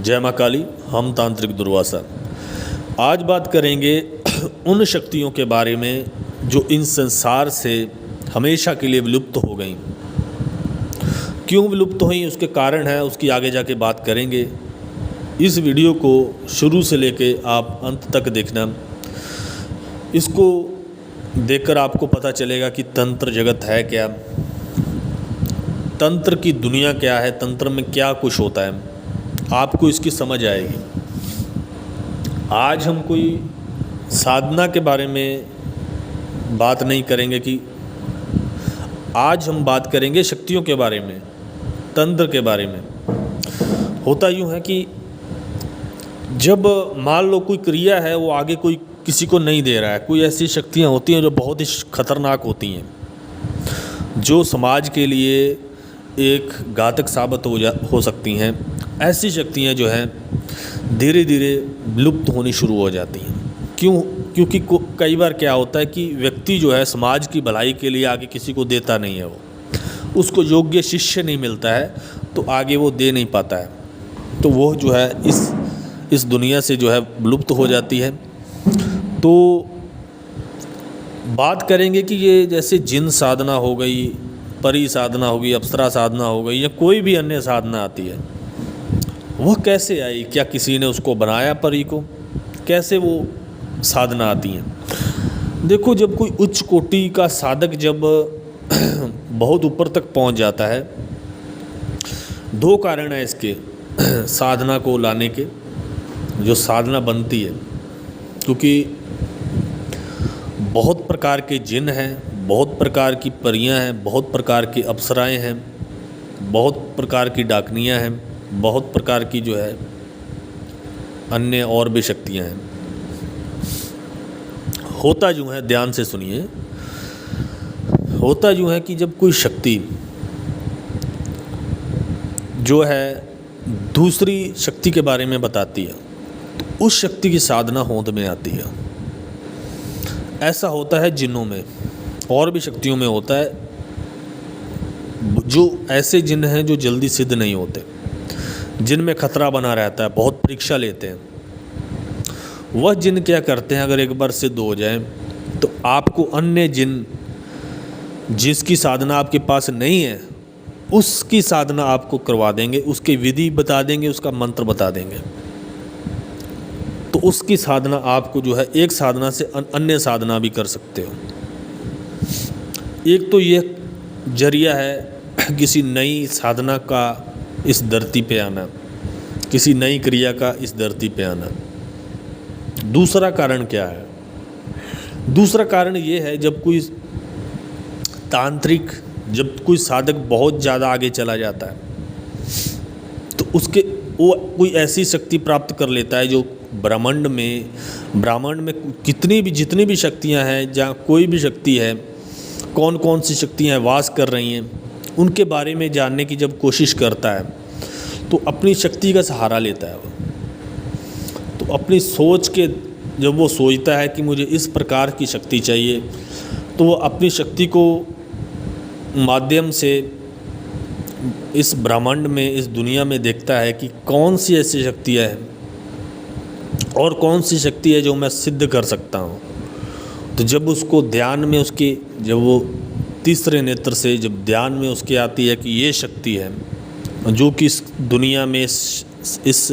जय माँ काली। हम तांत्रिक दुर्वासा आज बात करेंगे उन शक्तियों के बारे में जो इन संसार से हमेशा के लिए विलुप्त हो गई। क्यों विलुप्त हुई उसके कारण है, उसकी आगे जाके बात करेंगे। इस वीडियो को शुरू से लेके आप अंत तक देखना। इसको देखकर आपको पता चलेगा कि तंत्र जगत है क्या, तंत्र की दुनिया क्या है, तंत्र में क्या कुछ होता है, आपको इसकी समझ आएगी। आज हम कोई साधना के बारे में बात नहीं करेंगे कि आज हम बात करेंगे शक्तियों के बारे में, तंत्र के बारे में। होता यूँ है कि जब मान लो कोई क्रिया है वो आगे कोई किसी को नहीं दे रहा है, कोई ऐसी शक्तियाँ होती हैं जो बहुत ही खतरनाक होती हैं, जो समाज के लिए एक घातक साबित हो सकती हैं। ऐसी शक्तियाँ जो हैं धीरे धीरे विलुप्त होनी शुरू हो जाती हैं। क्योंकि कई बार क्या होता है कि व्यक्ति जो है समाज की भलाई के लिए आगे किसी को देता नहीं है, वो उसको योग्य शिष्य नहीं मिलता है तो आगे वो दे नहीं पाता है, तो वो जो है इस दुनिया से जो है विलुप्त हो जाती है। तो बात करेंगे कि ये जैसे जिन साधना हो गई, परी साधना हो गई, अप्सरा साधना हो गई, या कोई भी अन्य साधना आती है, वह कैसे आई? क्या किसी ने उसको बनाया परी को? कैसे वो साधना आती हैं? देखो, जब कोई उच्च कोटि का साधक जब बहुत ऊपर तक पहुंच जाता है, दो कारण है इसके साधना को लाने के, जो साधना बनती है। क्योंकि बहुत प्रकार के जिन हैं, बहुत प्रकार की परियां हैं, बहुत प्रकार की अप्सराएं हैं, बहुत प्रकार की डाकनियां हैं, बहुत प्रकार की जो है अन्य और भी शक्तियां हैं। होता यूँ है, ध्यान से सुनिए, होता यूँ है कि जब कोई शक्ति जो है दूसरी शक्ति के बारे में बताती है तो उस शक्ति की साधना होंद में आती है। ऐसा होता है जिन्नों में, और भी शक्तियों में होता है। जो ऐसे जिन्न हैं जो जल्दी सिद्ध नहीं होते, जिनमें खतरा बना रहता है, बहुत परीक्षा लेते हैं, वह जिन क्या करते हैं, अगर एक बार सिद्ध हो जाए तो आपको अन्य जिन जिसकी साधना आपके पास नहीं है उसकी साधना आपको करवा देंगे, उसकी विधि बता देंगे, उसका मंत्र बता देंगे। तो उसकी साधना आपको जो है एक साधना से अन्य साधना भी कर सकते हो। एक तो ये जरिया है किसी नई साधना का इस धरती पे आना, किसी नई क्रिया का इस धरती पे आना। दूसरा कारण क्या है? दूसरा कारण ये है, जब कोई तांत्रिक, जब कोई साधक बहुत ज़्यादा आगे चला जाता है तो वो कोई ऐसी शक्ति प्राप्त कर लेता है जो ब्रह्मांड में जितनी भी शक्तियां हैं, जहाँ कोई भी शक्ति है, कौन कौन सी शक्तियां वास कर रही हैं, उनके बारे में जानने की जब कोशिश करता है तो अपनी शक्ति का सहारा लेता है। तो अपनी सोच के जब वो सोचता है कि मुझे इस प्रकार की शक्ति चाहिए, तो वो अपनी शक्ति को माध्यम से इस ब्रह्मांड में, इस दुनिया में देखता है कि कौन सी ऐसी शक्तियाँ हैं और कौन सी शक्ति है जो मैं सिद्ध कर सकता हूँ। तो जब उसको ध्यान में जब वो तीसरे नेत्र से जब ध्यान में उसके आती है कि ये शक्ति है जो कि इस दुनिया में इस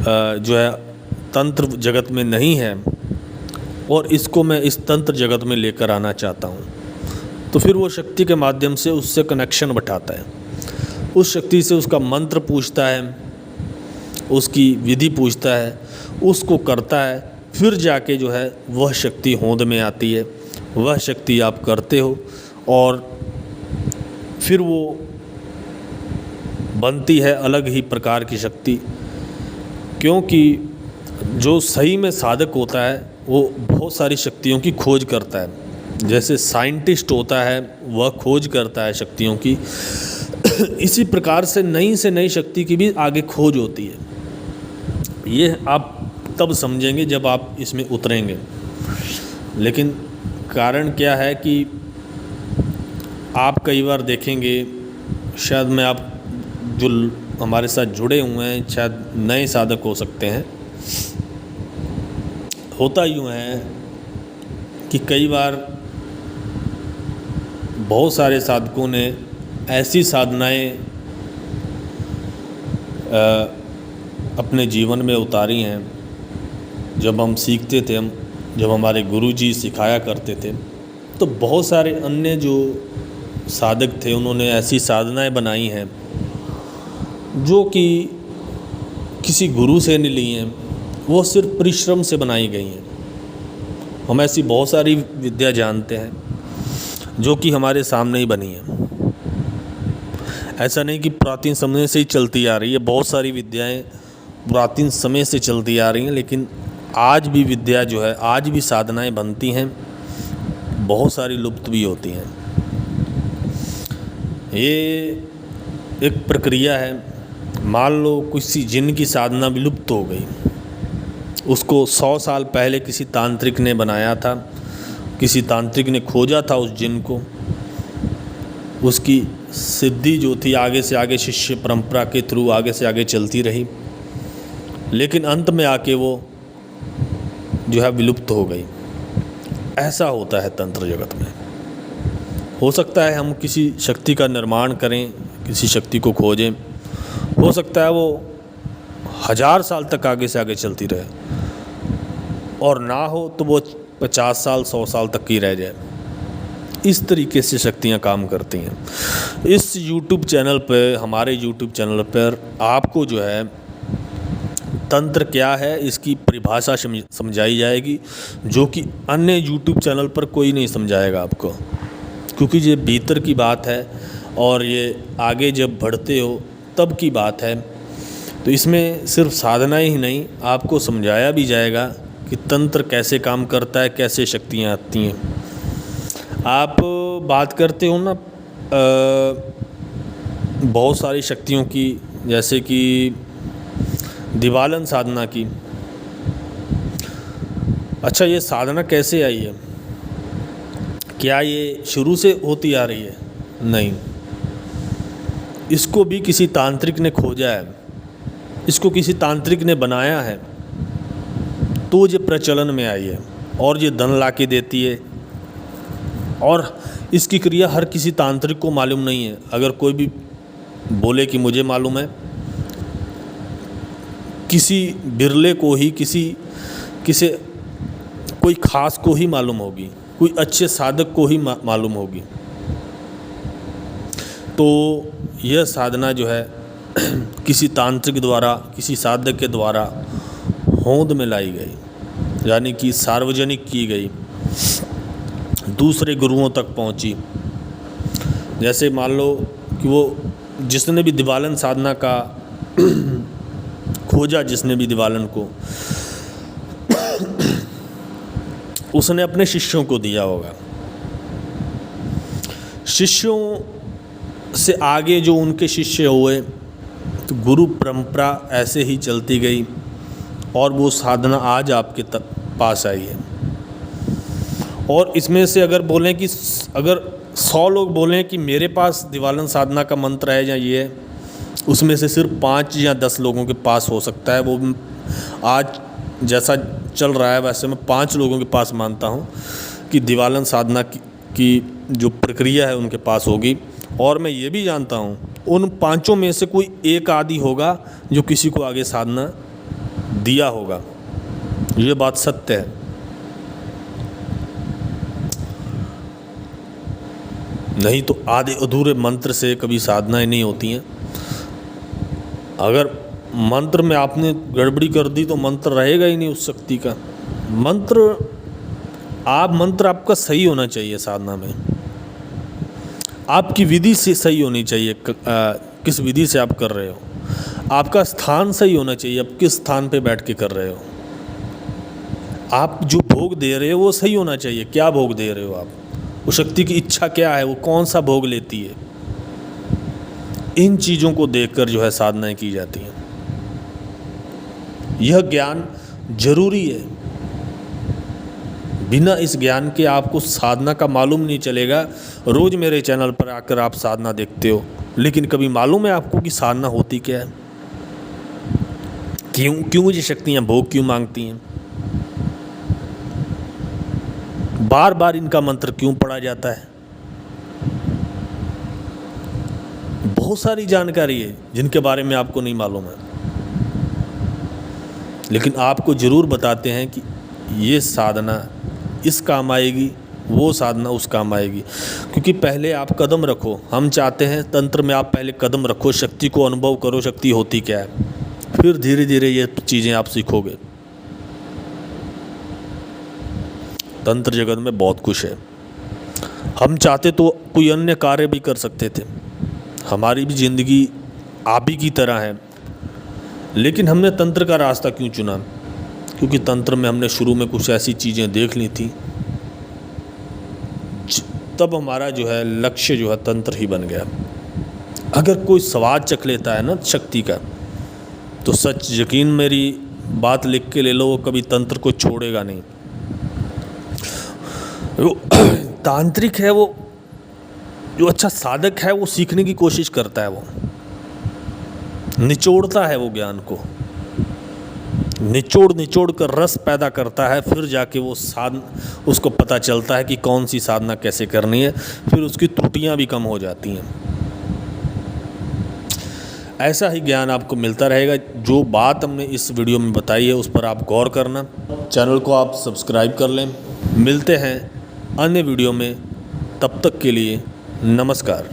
जो है तंत्र जगत में नहीं है, और इसको मैं इस तंत्र जगत में लेकर आना चाहता हूँ, तो फिर वो शक्ति के माध्यम से उससे कनेक्शन बैठाता है, उस शक्ति से उसका मंत्र पूछता है, उसकी विधि पूछता है, उसको करता है, फिर जाके जो है वह शक्ति होंद में आती है, वह शक्ति आप करते हो और फिर वो बनती है अलग ही प्रकार की शक्ति। क्योंकि जो सही में साधक होता है वो बहुत सारी शक्तियों की खोज करता है। जैसे साइंटिस्ट होता है वह खोज करता है शक्तियों की, इसी प्रकार से नई शक्ति की भी आगे खोज होती है। ये आप तब समझेंगे जब आप इसमें उतरेंगे। लेकिन कारण क्या है कि आप कई बार देखेंगे, शायद मैं आप जो हमारे साथ जुड़े हुए हैं शायद नए साधक हो सकते हैं। होता यूँ है कि कई बार बहुत सारे साधकों ने ऐसी साधनाएं अपने जीवन में उतारी हैं, जब हम सीखते थे, जब हमारे गुरुजी सिखाया करते थे, तो बहुत सारे अन्य जो साधक थे उन्होंने ऐसी साधनाएं बनाई हैं जो कि किसी गुरु से नहीं ली हैं, वो सिर्फ परिश्रम से बनाई गई हैं। हम ऐसी बहुत सारी विद्या जानते हैं जो कि हमारे सामने ही बनी है। ऐसा नहीं कि प्राचीन समय से ही चलती आ रही है, बहुत सारी विद्याएं प्राचीन समय से चलती आ रही हैं, लेकिन आज भी विद्या जो है, आज भी साधनाएं बनती हैं, बहुत सारी लुप्त भी होती हैं। ये एक प्रक्रिया है। मान लो किसी जिन की साधना भी लुप्त हो गई, उसको 100 साल पहले किसी तांत्रिक ने बनाया था, किसी तांत्रिक ने खोजा था उस जिन को, उसकी सिद्धि जो थी आगे से आगे शिष्य परंपरा के थ्रू आगे से आगे चलती रही, लेकिन अंत में आके वो जो है विलुप्त हो गई। ऐसा होता है तंत्र जगत में। हो सकता है हम किसी शक्ति का निर्माण करें, किसी शक्ति को खोजें, हो सकता है वो 1000 साल तक आगे से आगे चलती रहे, और ना हो तो वो 50 साल 100 साल तक ही रह जाए। इस तरीके से शक्तियाँ काम करती हैं। इस YouTube चैनल पर, हमारे YouTube चैनल पर आपको जो है तंत्र क्या है इसकी परिभाषा समझाई जाएगी, जो कि अन्य YouTube चैनल पर कोई नहीं समझाएगा आपको, क्योंकि ये भीतर की बात है और ये आगे जब बढ़ते हो तब की बात है। तो इसमें सिर्फ साधना ही नहीं, आपको समझाया भी जाएगा कि तंत्र कैसे काम करता है, कैसे शक्तियाँ आती हैं। आप बात करते हो ना बहुत सारी शक्तियों की, जैसे कि दिवालन साधना की। अच्छा, ये साधना कैसे आई है? क्या ये शुरू से होती आ रही है? नहीं, इसको भी किसी तांत्रिक ने खोजा है, इसको किसी तांत्रिक ने बनाया है, तो ये प्रचलन में आई है और ये धन ला के देती है। और इसकी क्रिया हर किसी तांत्रिक को मालूम नहीं है। अगर कोई भी बोले कि मुझे मालूम है, किसी बिरले को ही, किसी कोई ख़ास को ही मालूम होगी, कोई अच्छे साधक को ही मालूम होगी। तो यह साधना जो है किसी तांत्रिक द्वारा, किसी साधक के द्वारा होंद में लाई गई, यानी कि सार्वजनिक की गई, दूसरे गुरुओं तक पहुंची। जैसे मान लो कि वो जिसने भी दिवालन साधना का खोजा, जिसने भी दिवालन को, उसने अपने शिष्यों को दिया होगा। शिष्यों से आगे जो उनके शिष्य हुए, तो गुरु परंपरा ऐसे ही चलती गई और वो साधना आज आपके पास आई है। और इसमें से अगर बोलें कि अगर 100 लोग बोलें कि मेरे पास दिवालन साधना का मंत्र है या ये है, उसमें से सिर्फ 5 या 10 लोगों के पास हो सकता है। वो आज जैसा चल रहा है वैसे मैं 5 लोगों के पास मानता हूँ कि दिवालन साधना की जो प्रक्रिया है उनके पास होगी। और मैं ये भी जानता हूँ उन 5 में से कोई एक आदि होगा जो किसी को आगे साधना दिया होगा। ये बात सत्य है। नहीं तो आधे अधूरे मंत्र से कभी साधनाएं नहीं होती हैं। अगर मंत्र में आपने गड़बड़ी कर दी तो मंत्र रहेगा ही नहीं उस शक्ति का। मंत्र आपका सही होना चाहिए। साधना में आपकी विधि से सही होनी चाहिए, किस विधि से आप कर रहे हो। आपका स्थान सही होना चाहिए, आप किस स्थान पे बैठ के कर रहे हो। आप जो भोग दे रहे हो वो सही होना चाहिए। क्या भोग दे रहे हो आप, वो शक्ति की इच्छा क्या है, वो कौन सा भोग लेती है। इन चीज़ों को देखकर जो है साधनाएं की जाती हैं। यह ज्ञान जरूरी है। बिना इस ज्ञान के आपको साधना का मालूम नहीं चलेगा। रोज़ मेरे चैनल पर आकर आप साधना देखते हो, लेकिन कभी मालूम है आपको कि साधना होती क्या है? क्यों ये शक्तियाँ भोग क्यों मांगती हैं? बार बार इनका मंत्र क्यों पढ़ा जाता है? बहुत सारी जानकारी है जिनके बारे में आपको नहीं मालूम है, लेकिन आपको ज़रूर बताते हैं कि ये साधना इस काम आएगी, वो साधना उस काम आएगी। क्योंकि पहले आप कदम रखो, हम चाहते हैं तंत्र में आप पहले कदम रखो, शक्ति को अनुभव करो, शक्ति होती क्या है, फिर धीरे धीरे ये चीज़ें आप सीखोगे। तंत्र जगत में बहुत कुछ है। हम चाहते तो कोई अन्य कार्य भी कर सकते थे, हमारी भी ज़िंदगी आप ही की तरह है, लेकिन हमने तंत्र का रास्ता क्यों चुना? क्योंकि तंत्र में हमने शुरू में कुछ ऐसी चीज़ें देख ली थी, तब हमारा जो है लक्ष्य जो है तंत्र ही बन गया। अगर कोई स्वाद चख लेता है ना शक्ति का, तो सच यकीन मेरी बात लिख के ले लो, वो कभी तंत्र को छोड़ेगा नहीं। वो तांत्रिक है, वो जो अच्छा साधक है वो सीखने की कोशिश करता है, वो निचोड़ता है, वो ज्ञान को निचोड़ कर रस पैदा करता है, फिर जाके वो उसको पता चलता है कि कौन सी साधना कैसे करनी है, फिर उसकी त्रुटियां भी कम हो जाती हैं। ऐसा ही ज्ञान आपको मिलता रहेगा। जो बात हमने इस वीडियो में बताई है उस पर आप गौर करना, चैनल को आप सब्सक्राइब कर लें। मिलते हैं अन्य वीडियो में, तब तक के लिए नमस्कार।